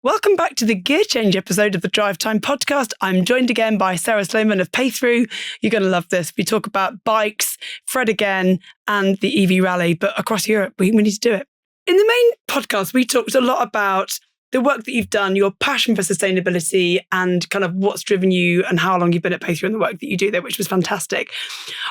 Welcome back to the Gear Change episode of the Drivetime podcast. I'm joined again by Sarah Sloman of Paythrough. You're going to love this. We talk about bikes, Fred again, and the EV rally, but across Europe, we need to do it. In the main podcast, we talked a lot about the work that you've done, your passion for sustainability, and kind of what's driven you and how long you've been at Paythrough and the work that you do there, which was fantastic.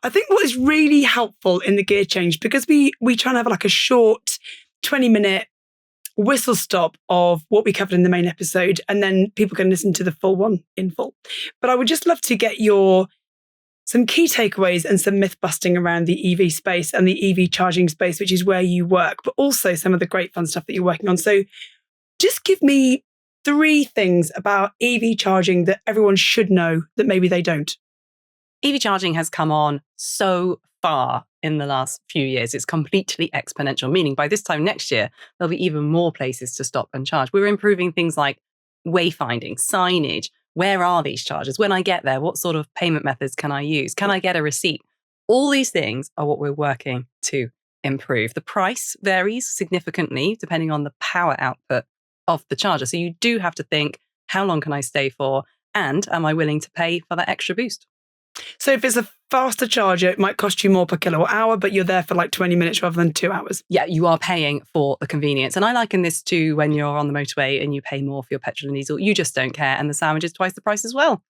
I think what is really helpful in the Gear Change, because we try and have like a short 20-minute whistle stop of what we covered in the main episode, and then people can listen to the full one in full. But I would just love to get some key takeaways and some myth busting around the EV space and the EV charging space, which is where you work, but also some of the great fun stuff that you're working on. So just give me 3 things about EV charging that everyone should know that maybe they don't. EV charging has come on so far in the last few years. It's completely exponential, meaning by this time next year, there'll be even more places to stop and charge. We're improving things like wayfinding, signage. Where are these chargers? When I get there, what sort of payment methods can I use? Can I get a receipt? All these things are what we're working to improve. The price varies significantly depending on the power output of the charger. So you do have to think, how long can I stay for? And am I willing to pay for that extra boost? So if it's a faster charger, it might cost you more per kilowatt hour, but you're there for like 20 minutes rather than 2 hours. Yeah, you are paying for the convenience. And I liken this to when you're on the motorway and you pay more for your petrol and diesel. You just don't care. And the sandwich is twice the price as well.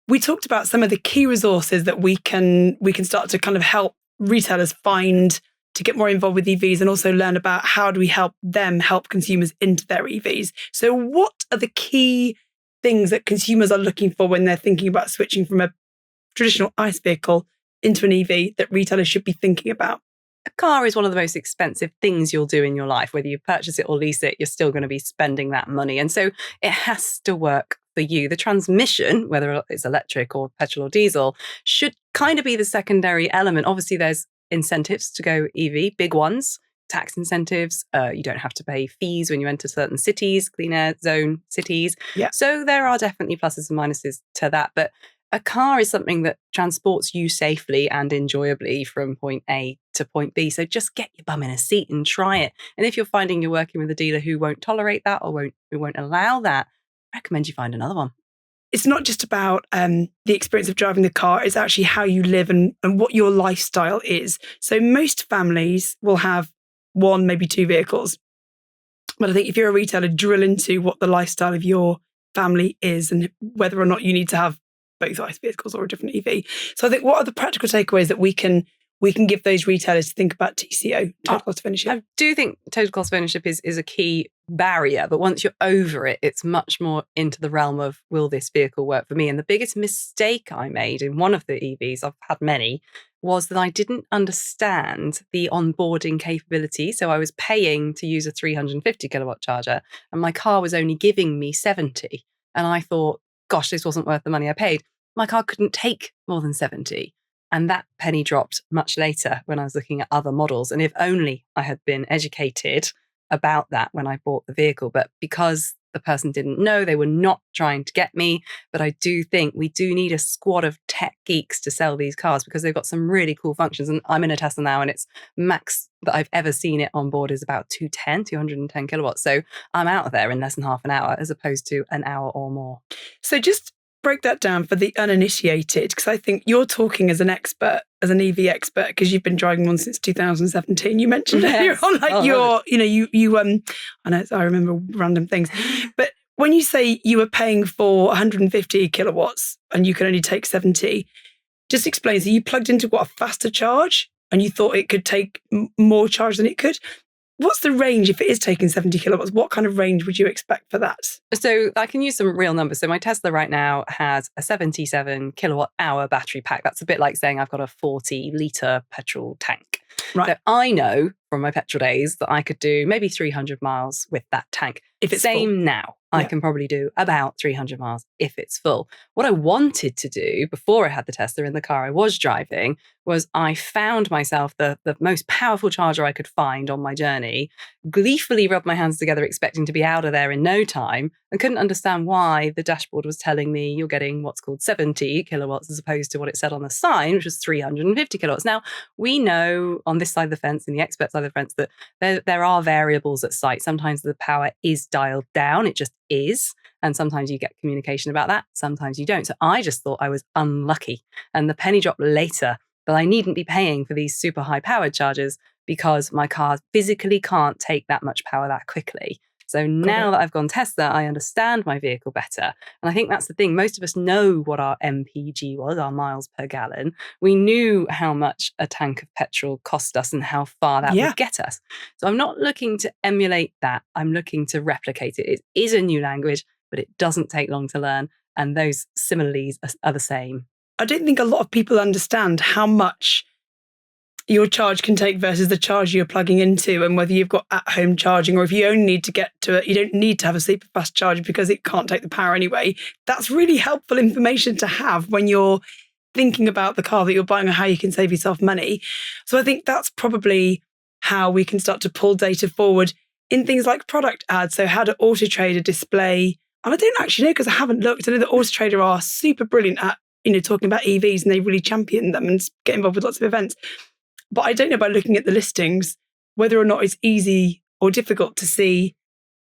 We talked about some of the key resources that we can start to kind of help retailers find to get more involved with EVs, and also learn about how do we help them help consumers into their EVs. So what are the key things that consumers are looking for when they're thinking about switching from a traditional ICE vehicle into an EV that retailers should be thinking about? A car is one of the most expensive things you'll do in your life. Whether you purchase it or lease it, you're still going to be spending that money. And so it has to work for you. The transmission, whether it's electric or petrol or diesel, should kind of be the secondary element. Obviously, there's incentives to go EV, big ones, tax incentives. You don't have to pay fees when you enter certain cities, clean air zone cities. Yeah. So there are definitely pluses and minuses to that. But a car is something that transports you safely and enjoyably from point A to point B. So just get your bum in a seat and try it. And if you're finding you're working with a dealer who won't tolerate that or who won't allow that, I recommend you find another one. It's not just about the experience of driving the car, it's actually how you live and what your lifestyle is. So most families will have 1, maybe 2 vehicles. But I think if you're a retailer, drill into what the lifestyle of your family is and whether or not you need to have both ICE vehicles or a different EV. So I think what are the practical takeaways that we can give those retailers to think about TCO, total cost of ownership? I do think total cost of ownership is a key barrier, but once you're over it, it's much more into the realm of, will this vehicle work for me? And the biggest mistake I made in one of the EVs, I've had many, was that I didn't understand the onboarding capability. So I was paying to use a 350 kilowatt charger and my car was only giving me 70. And I thought, gosh, this wasn't worth the money I paid. My car couldn't take more than 70. And that penny dropped much later when I was looking at other models. And if only I had been educated about that when I bought the vehicle. But because the person didn't know, they were not trying to get me. But I do think we do need a squad of tech geeks to sell these cars because they've got some really cool functions. And I'm in a Tesla now, and it's max that I've ever seen it on board is about 210 kilowatts. So I'm out of there in less than half an hour as opposed to an hour or more. So just break that down for the uninitiated, because I think you're talking as an expert, as an EV expert, because you've been driving one since 2017. You mentioned earlier on, like I know I remember random things, but when you say you were paying for 150 kilowatts and you could only take 70, just explain. So you plugged into a faster charge and you thought it could take more charge than it could. What's the range if it is taking 70 kilowatts? What kind of range would you expect for that? So I can use some real numbers. So my Tesla right now has a 77 kilowatt hour battery pack. That's a bit like saying I've got a 40 litre petrol tank. Right. So I know from my petrol days that I could do maybe 300 miles with that tank. If it's Same full. now. I can probably do about 300 miles if it's full. What I wanted to do before I had the Tesla in the car I was driving was I found myself the most powerful charger I could find on my journey, gleefully rubbed my hands together expecting to be out of there in no time, and couldn't understand why the dashboard was telling me you're getting what's called 70 kilowatts as opposed to what it said on the sign, which was 350 kilowatts. Now, we know on this side of the fence and the expert side of the fence that there are variables at site. Sometimes the power is always dialed down. It just is. And sometimes you get communication about that. Sometimes you don't. So I just thought I was unlucky. And the penny dropped later that I needn't be paying for these super high powered charges because my car physically can't take that much power that quickly. So now that I've gone Tesla, I understand my vehicle better. And I think that's the thing. Most of us know what our MPG was, our miles per gallon. We knew how much a tank of petrol cost us and how far that would get us. So I'm not looking to emulate that. I'm looking to replicate it. It is a new language, but it doesn't take long to learn. And those similes are the same. I don't think a lot of people understand how much your charge can take versus the charge you're plugging into, and whether you've got at-home charging or if you only need to get to it, you don't need to have a super fast charge because it can't take the power anyway. That's really helpful information to have when you're thinking about the car that you're buying and how you can save yourself money. So I think that's probably how we can start to pull data forward in things like product ads. So how do Auto Trader display, and I don't actually know because I haven't looked. I know that Auto Trader are super brilliant at, talking about EVs, and they really champion them and get involved with lots of events. But I don't know by looking at the listings whether or not it's easy or difficult to see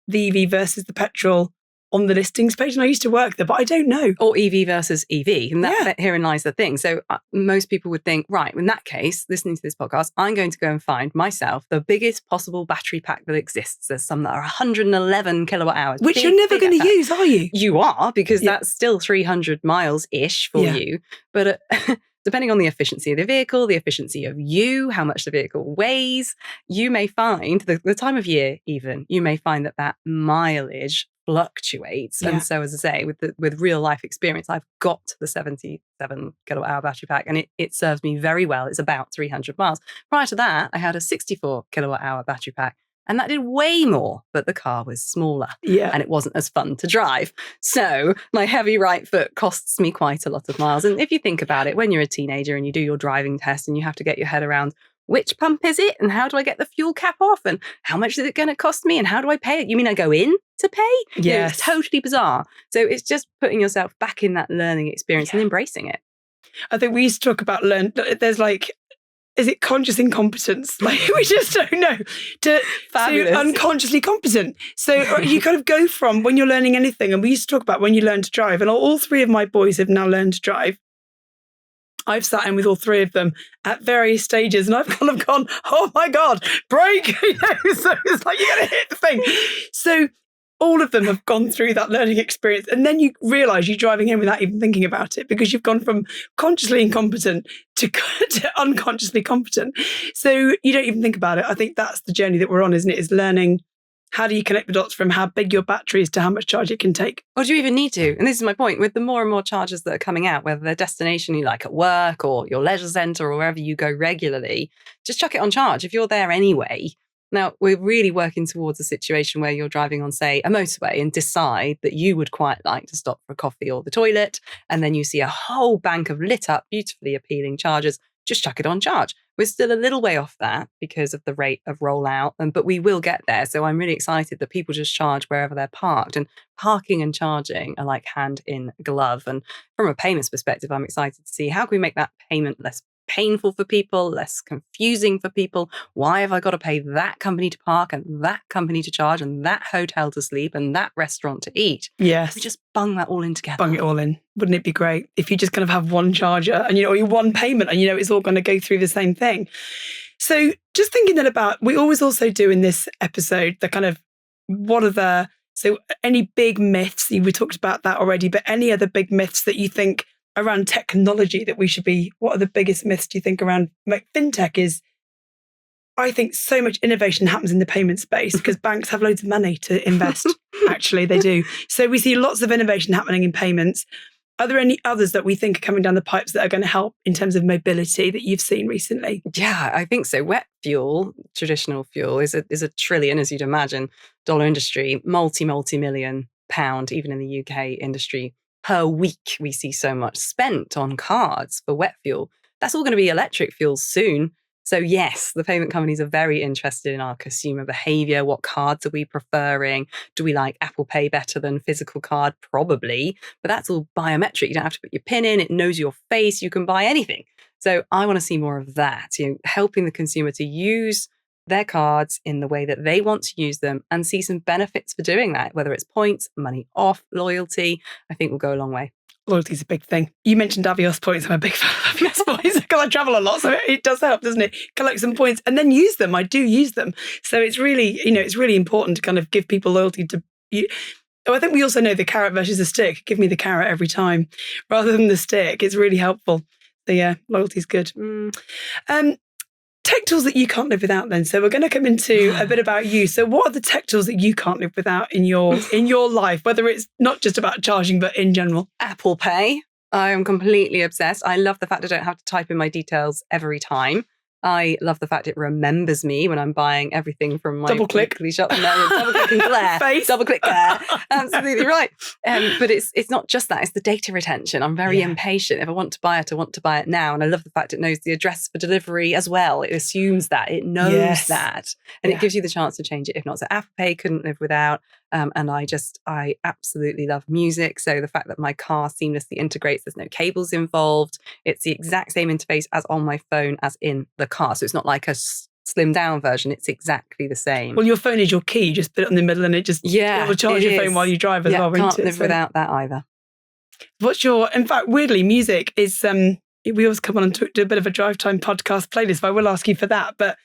the EV versus the petrol on the listings page. And I used to work there, but I don't know. Or EV versus EV. And that herein lies the thing. So most people would think, right, in that case, listening to this podcast, I'm going to go and find myself the biggest possible battery pack that exists. There's some that are 111 kilowatt hours. Which you're never going to use, are you? You are, because that's still 300 miles-ish for you. But depending on the efficiency of the vehicle, the efficiency of you, how much the vehicle weighs, you may find, the time of year even, you may find that mileage fluctuates. And so, as I say, with real life experience, I've got the 77 kilowatt hour battery pack, and it serves me very well. It's about 300 miles. Prior to that, I had a 64 kilowatt hour battery pack, and that did way more, but the car was smaller and it wasn't as fun to drive. So my heavy right foot costs me quite a lot of miles. And if you think about it, when you're a teenager and you do your driving test and you have to get your head around which pump is it and how do I get the fuel cap off and how much is it going to cost me and how do I pay it? You mean I go in to pay? Yes. It's totally bizarre. So it's just putting yourself back in that learning experience and embracing it. I think we used to talk about there's is it conscious incompetence? We just don't know to unconsciously competent. So you kind of go from when you're learning anything, and we used to talk about when you learn to drive, and all three of my boys have now learned to drive. I've sat in with all three of them at various stages, and I've kind of gone, oh my God, brake. So it's like, you're going to hit the thing. So all of them have gone through that learning experience. And then you realise you're driving in without even thinking about it, because you've gone from consciously incompetent to unconsciously competent. So you don't even think about it. I think that's the journey that we're on, isn't it? Is learning how do you connect the dots from how big your battery is to how much charge it can take. Or do you even need to? And this is my point, with the more and more chargers that are coming out, whether they're destination you like at work or your leisure centre or wherever you go regularly, just chuck it on charge if you're there anyway. Now, we're really working towards a situation where you're driving on, say, a motorway and decide that you would quite like to stop for a coffee or the toilet, and then you see a whole bank of lit up, beautifully appealing chargers. Just chuck it on charge. We're still a little way off that because of the rate of rollout, but we will get there. So I'm really excited that people just charge wherever they're parked, and parking and charging are like hand in glove. And from a payments perspective, I'm excited to see how can we make that payment less painful for people, less confusing for people. Why have I got to pay that company to park and that company to charge and that hotel to sleep and that restaurant to eat? Yes. We just bung that all in together. Bung it all in. Wouldn't it be great if you just kind of have one charger and, or your one payment and, it's all going to go through the same thing. So just thinking then about, we always also do in this episode, the kind of, so any big myths, we talked about that already, but any other big myths that you think around technology that we should be, what are the biggest myths do you think around fintech is? I think so much innovation happens in the payment space because banks have loads of money to invest. Actually, they do. So we see lots of innovation happening in payments. Are there any others that we think are coming down the pipes that are going to help in terms of mobility that you've seen recently? Yeah, I think so. Wet fuel, traditional fuel, is a trillion, as you'd imagine, dollar industry, multi-million pound, even in the UK industry. Per week, we see so much spent on cards for wet fuel. That's all going to be electric fuel soon. So yes, the payment companies are very interested in our consumer behavior. What cards are we preferring? Do we like Apple Pay better than physical card? Probably, but that's all biometric. You don't have to put your PIN in. It knows your face. You can buy anything. So I want to see more of that, helping the consumer to use their cards in the way that they want to use them and see some benefits for doing that, whether it's points, money off, loyalty, I think will go a long way. Loyalty is a big thing. You mentioned Avios points. I'm a big fan of Avios points because I travel a lot. So it does help, doesn't it? Collect some points and then use them. I do use them. So it's really, it's really important to kind of give people loyalty to you. Oh, I think we also know the carrot versus the stick. Give me the carrot every time rather than the stick. It's really helpful. So yeah, loyalty is good. Tech tools that you can't live without then. So we're going to come into a bit about you. So what are the tech tools that you can't live without in your life, whether it's not just about charging, but in general? Apple Pay. I am completely obsessed. I love the fact I don't have to type in my details every time. I love the fact it remembers me when I'm buying everything from my double click shop. No, double click and glare. Face. Double click there. Absolutely right. But it's not just that. It's the data retention. I'm very impatient. If I want to buy it, I want to buy it now. And I love the fact it knows the address for delivery as well. It assumes that. It knows that. And it gives you the chance to change it if not. So Apple Pay couldn't live without. And I absolutely love music. So the fact that my car seamlessly integrates, there's no cables involved. It's the exact same interface as on my phone as in the car. So it's not like a slimmed down version. It's exactly the same. Well, your phone is your key. You just put it in the middle and it will charge your phone while you drive as well. Can't live without that either. In fact, weirdly, music is, we always come on and do a bit of a drive time podcast playlist, but I will ask you for that. But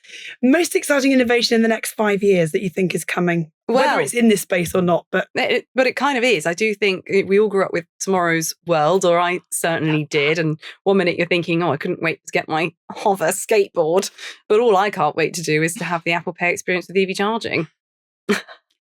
most exciting innovation in the next 5 years that you think is coming, whether it's in this space or not. But it kind of is. I do think we all grew up with tomorrow's world, or I certainly did. And one minute you're thinking, I couldn't wait to get my hover skateboard. But all I can't wait to do is to have the Apple Pay experience with EV charging.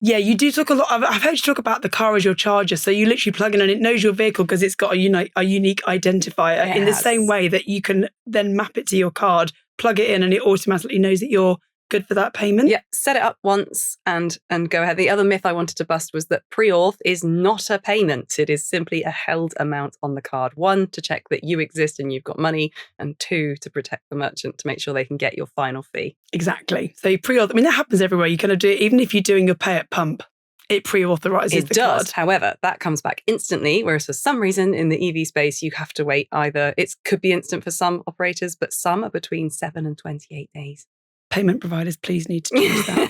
Yeah, you do talk a lot. I've heard you talk about the car as your charger. So you literally plug in and it knows your vehicle because it's got a unique identifier in the same way that you can then map it to your card, plug it in and it automatically knows that you're good for that payment. Yeah, set it up once and go ahead. The other myth I wanted to bust was that pre-auth is not a payment. It is simply a held amount on the card. 1, to check that you exist and you've got money, and 2, to protect the merchant to make sure they can get your final fee. Exactly. So pre-auth, that happens everywhere. You kind of do it, even if you're doing your pay at pump, it pre-authorizes the card. However, that comes back instantly, whereas for some reason in the EV space, you have to wait either. It could be instant for some operators, but some are between 7 and 28 days. Payment providers, please need to change that.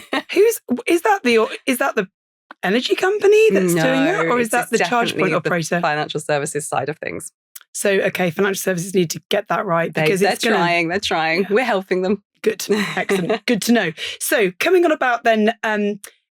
Is that the energy company that's doing that, or is that the charge point operator? The financial services side of things. So, okay, financial services need to get that right because they're trying. We're helping them. Good, excellent, good to know. So, coming on about then,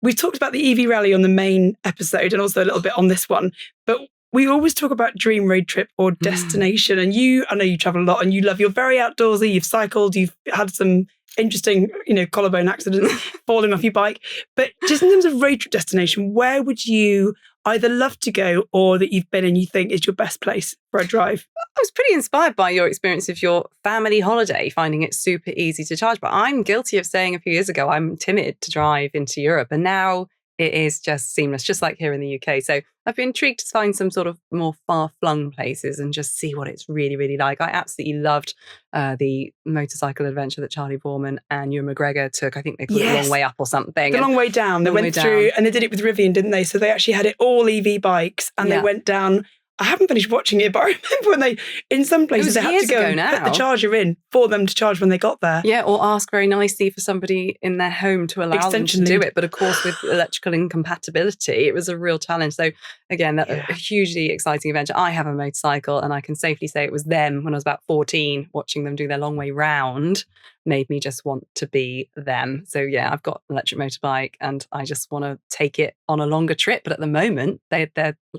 we've talked about the EV rally on the main episode and also a little bit on this one, but we always talk about dream road trip or destination. And I know you travel a lot and you're very outdoorsy. You've cycled, you've had some interesting, collarbone accidents, falling off your bike. But just in terms of road trip destination, where would you either love to go or that you've been and you think is your best place for a drive? I was pretty inspired by your experience of your family holiday, finding it super easy to charge. But I'm guilty of saying a few years ago, I'm timid to drive into Europe. And now it is just seamless, just like here in the UK. So I've been intrigued to find some sort of more far-flung places and just see what it's really, really like. I absolutely loved the motorcycle adventure that Charlie Borman and Ewan McGregor took. I think they called it The Long Way Up or something. The Long Way Down. They went through, and they did it with Rivian, didn't they? So they actually had it all EV bikes, and they went down. I haven't finished watching it, but I remember when in some places they had to go and put the charger in for them to charge when they got there. Yeah, or ask very nicely for somebody in their home to allow them to do it. But of course, with electrical incompatibility, it was a real challenge. So again, a hugely exciting adventure. I have a motorcycle and I can safely say it was them when I was about 14, watching them do their long way round made me just want to be them. So yeah, I've got an electric motorbike and I just want to take it on a longer trip. But at the moment, they're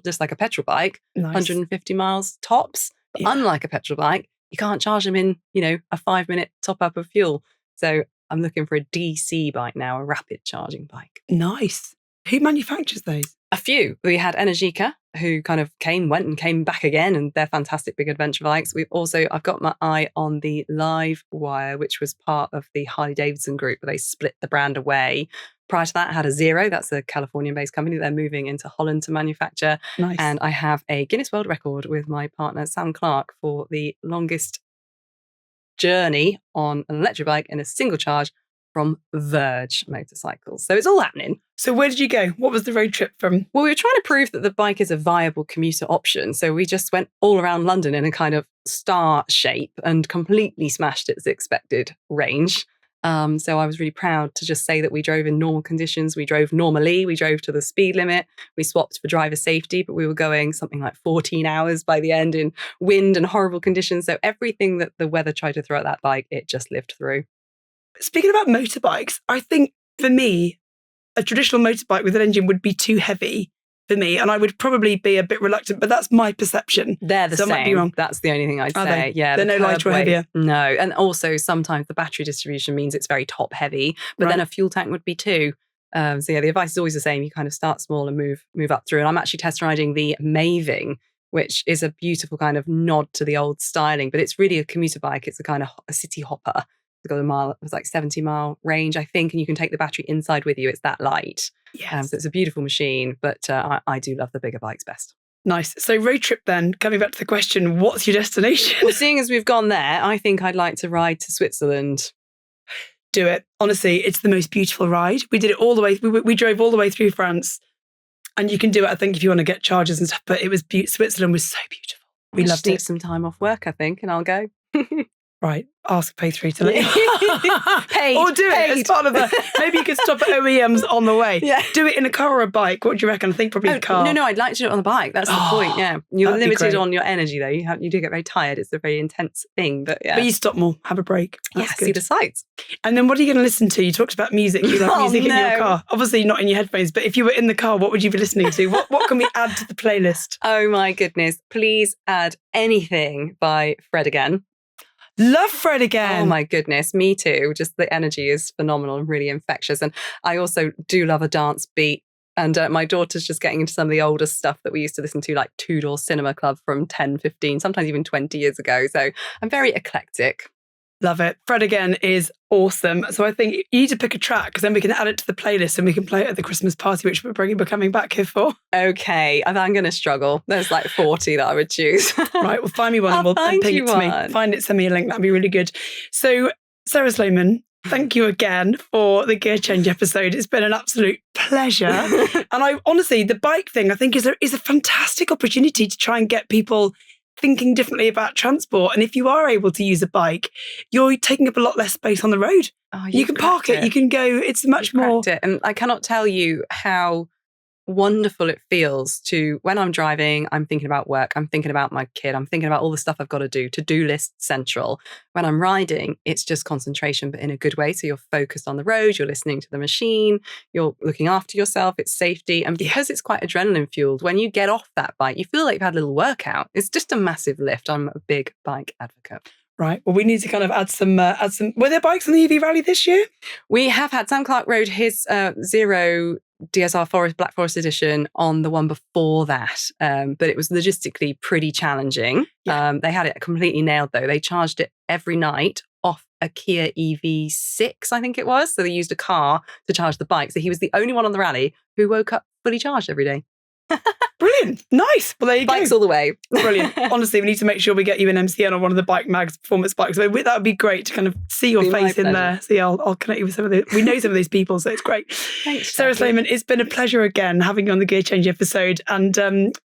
just like a petrol bike, 150 miles tops. But unlike a petrol bike, you can't charge them in, a 5-minute top up of fuel. So I'm looking for a DC bike now, a rapid charging bike. Nice. Who manufactures those? A few. We had Energica, who kind of went and came back again, and they're fantastic big adventure bikes. I've got my eye on the Live Wire, which was part of the Harley Davidson group, but they split the brand away. Prior to that, I had a Zero. That's a Californian-based company. They're moving into Holland to manufacture. Nice. And I have a Guinness World Record with my partner, Sam Clark, for the longest journey on an electric bike in a single charge from Verge motorcycles. So it's all happening. So where did you go? What was the road trip from? Well, we were trying to prove that the bike is a viable commuter option. So we just went all around London in a kind of star shape and completely smashed its expected range. So I was really proud to just say that we drove in normal conditions. We drove normally. We drove to the speed limit. We swapped for driver safety, but we were going something like 14 hours by the end in wind and horrible conditions. So everything that the weather tried to throw at that bike, it just lived through. Speaking about motorbikes, I think for me, a traditional motorbike with an engine would be too heavy for me, and I would probably be a bit reluctant, but that's my perception. They're the same. I might be wrong. That's the only thing I'd say. Yeah, they're no lighter or heavier. No, and also sometimes the battery distribution means it's very top heavy, but then a fuel tank would be too. So yeah, the advice is always the same. You kind of start small and move up through. And I'm actually test riding the Maving, which is a beautiful kind of nod to the old styling, but it's really a commuter bike. It's a kind of a city hopper. It's got it was like 70-mile range, I think, and you can take the battery inside with you. It's that light. Yes. So it's a beautiful machine, but I do love the bigger bikes best. Nice. So road trip then, coming back to the question, what's your destination? Well, seeing as we've gone there, I think I'd like to ride to Switzerland. Do it. Honestly, it's the most beautiful ride. We did it all the way. We drove all the way through France, and you can do it, I think, if you want to get charges and stuff, but it was Switzerland was so beautiful. We loved it. Need some time off work, I think, and I'll go. Right, ask Pay3 to leave. Paid, or do it as part of maybe you could stop at OEMs on the way. Yeah. Do it in a car or a bike. What do you reckon? I think probably a car. No, I'd like to do it on the bike. That's the point, yeah. You're limited on your energy, though. You do get very tired. It's a very intense thing, but yeah. But you stop more, have a break. That's good. See the sights. And then what are you going to listen to? You talked about music. You like music in your car. Obviously not in your headphones, but if you were in the car, what would you be listening to? What can we add to the playlist? Oh my goodness. Please add anything by Fred Again. Love Fred Again. Oh my goodness, me too. Just the energy is phenomenal and really infectious. And I also do love a dance beat. And my daughter's just getting into some of the older stuff that we used to listen to, like Two Door Cinema Club from 10, 15, sometimes even 20 years ago. So I'm very eclectic. Love it. Fred Again is awesome. So I think you need to pick a track because then we can add it to the playlist and we can play it at the Christmas party, which we're coming back here for. Okay. I'm going to struggle. There's like 40 that I would choose. Right. Well, find me one and ping it to me. Find it, send me a link. That'd be really good. So Sarah Sloman, thank you again for the Gear Change episode. It's been an absolute pleasure. And I honestly, the bike thing, I think is a fantastic opportunity to try and get people thinking differently about transport. And if you are able to use a bike, you're taking up a lot less space on the road. Oh, you can park it. You can go. It's much more. And I cannot tell you how wonderful it feels to, when I'm driving, I'm thinking about work, I'm thinking about my kid, I'm thinking about all the stuff I've got to do, to-do list central. When I'm riding, it's just concentration, but in a good way. So you're focused on the road, you're listening to the machine, you're looking after yourself, it's safety. And because it's quite adrenaline fueled, when you get off that bike, you feel like you've had a little workout. It's just a massive lift. I'm a big bike advocate. Right. Well, we need to kind of add some. Were there bikes on the EV Rally this year? We have had. Sam Clark rode his Zero DSR Black Forest edition on the one before that, but it was logistically pretty challenging. Yeah. They had it completely nailed though. They charged it every night off a Kia EV6, I think it was. So they used a car to charge the bike. So he was the only one on the rally who woke up fully charged every day. Brilliant. Nice. Well, there you go. Bikes all the way. Brilliant. Honestly, we need to make sure we get you an MCN on one of the Bike Mag's performance bikes. So that would be great to kind of see your face in there. See, I'll connect you with some of we know some of these people, so it's great. Thanks, Sarah Sloman, it's been a pleasure again having you on the Gear Change episode. And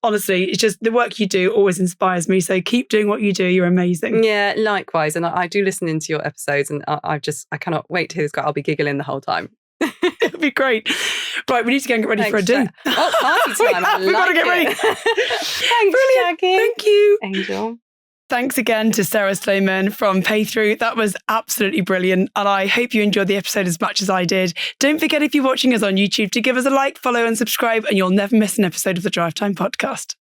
honestly, it's just the work you do always inspires me. So keep doing what you do. You're amazing. Yeah, likewise. And I do listen into your episodes and I cannot wait to hear this guy. I'll be giggling the whole time. It'll be great. Right, we need to go and get ready for a do. Oh, party time. We've got to get ready. Thanks, Jackie. Thank you. Angel. Thanks again to Sarah Sloman from Pay3. That was absolutely brilliant. And I hope you enjoyed the episode as much as I did. Don't forget, if you're watching us on YouTube, to give us a like, follow and subscribe, and you'll never miss an episode of the Drivetime podcast.